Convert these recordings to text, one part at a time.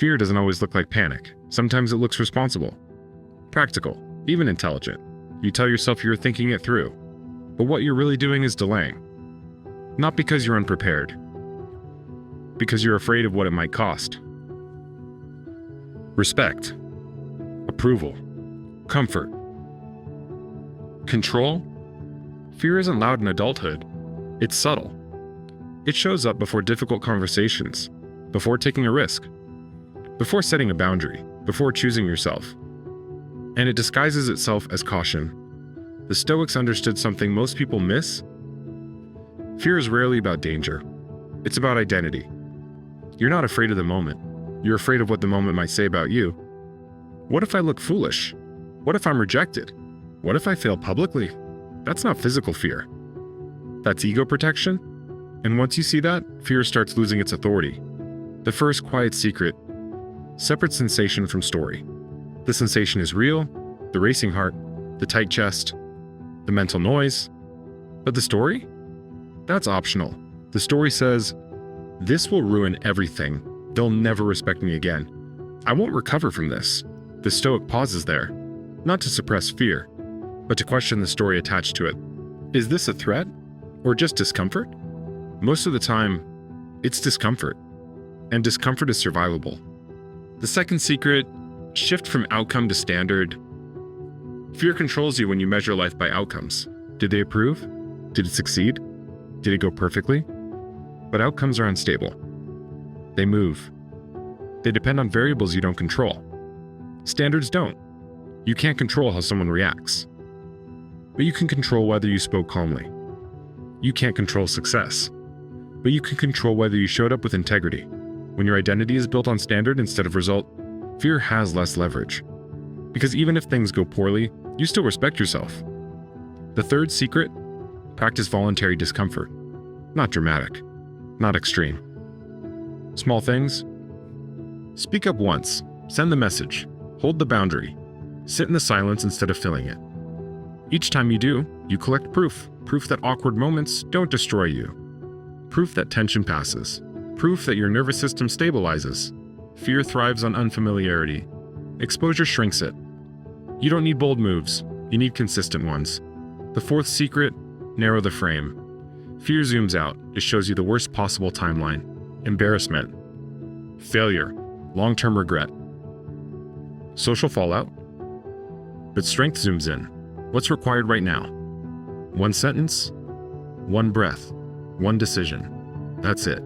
Fear doesn't always look like panic. Sometimes it looks responsible, practical, even intelligent. You tell yourself you're thinking it through, but what you're really doing is delaying. Not because you're unprepared, because you're afraid of what it might cost. Respect, approval, comfort, control. Fear isn't loud in adulthood. It's subtle. It shows up before difficult conversations, before taking a risk, before setting a boundary, before choosing yourself. And it disguises itself as caution. The Stoics understood something most people miss. Fear is rarely about danger. It's about identity. You're not afraid of the moment. You're afraid of what the moment might say about you. What if I look foolish? What if I'm rejected? What if I fail publicly? That's not physical fear. That's ego protection. And once you see that, fear starts losing its authority. The first quiet secret: separate sensation from story. The sensation is real, the racing heart, the tight chest, the mental noise. But the story? That's optional. The story says, this will ruin everything. They'll never respect me again. I won't recover from this. The Stoic pauses there, not to suppress fear, but to question the story attached to it. Is this a threat or just discomfort? Most of the time, it's discomfort, and discomfort is survivable. The second secret: shift from outcome to standard. Fear controls you when you measure life by outcomes. Did they approve? Did it succeed? Did it go perfectly? But outcomes are unstable. They move. They depend on variables you don't control. Standards don't. You can't control how someone reacts. But you can control whether you spoke calmly. You can't control success. But you can control whether you showed up with integrity. When your identity is built on standard instead of result, fear has less leverage. Because even if things go poorly, you still respect yourself. The third secret: practice voluntary discomfort. Not dramatic, not extreme. Small things. Speak up once, send the message, hold the boundary, sit in the silence instead of filling it. Each time you do, you collect proof that awkward moments don't destroy you. Proof that tension passes. Proof that your nervous system stabilizes. Fear thrives on unfamiliarity. Exposure shrinks it. You don't need bold moves, you need consistent ones. The fourth secret: narrow the frame. Fear zooms out. It shows you the worst possible timeline. Embarrassment, failure, long-term regret, social fallout. But strength zooms in. What's required right now? One sentence, one breath, one decision. That's it.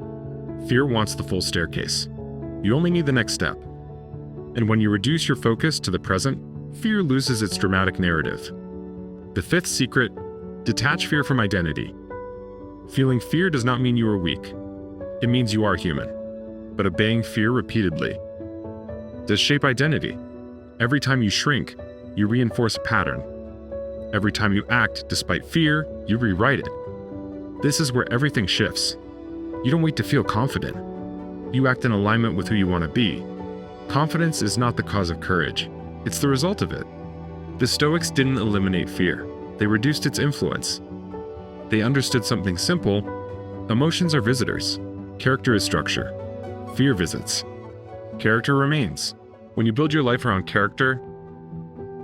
Fear wants the full staircase. You only need the next step. And when you reduce your focus to the present, fear loses its dramatic narrative. The fifth secret: detach fear from identity. Feeling fear does not mean you are weak. It means you are human. But obeying fear repeatedly does shape identity. Every time you shrink, you reinforce a pattern. Every time you act despite fear, you rewrite it. This is where everything shifts. You don't wait to feel confident. You act in alignment with who you want to be. Confidence is not the cause of courage. It's the result of it. The Stoics didn't eliminate fear. They reduced its influence. They understood something simple: emotions are visitors. Character is structure. Fear visits. Character remains. When you build your life around character,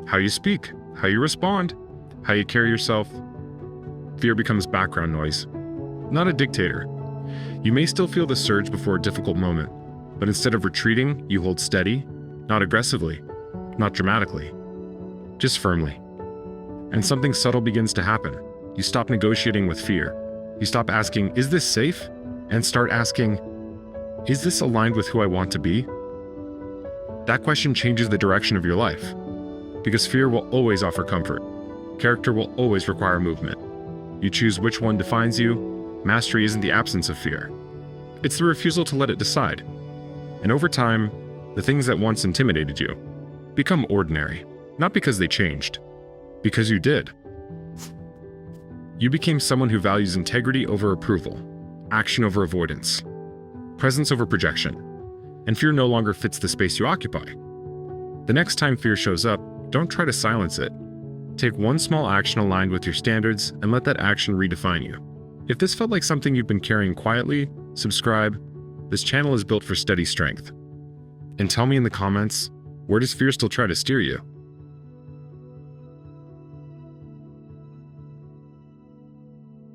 how you speak, how you respond, how you carry yourself, fear becomes background noise, not a dictator. You may still feel the surge before a difficult moment, but instead of retreating, you hold steady, not aggressively, not dramatically, just firmly. And something subtle begins to happen. You stop negotiating with fear. You stop asking, is this safe? And start asking, is this aligned with who I want to be? That question changes the direction of your life. Because fear will always offer comfort. Character will always require movement. You choose which one defines you. Mastery isn't the absence of fear. It's the refusal to let it decide. And over time, the things that once intimidated you become ordinary. Not because they changed, because you did. You became someone who values integrity over approval, action over avoidance, presence over projection, and fear no longer fits the space you occupy. The next time fear shows up, don't try to silence it. Take one small action aligned with your standards and let that action redefine you. If this felt like something you've been carrying quietly, subscribe. This channel is built for steady strength. And tell me in the comments, where does fear still try to steer you?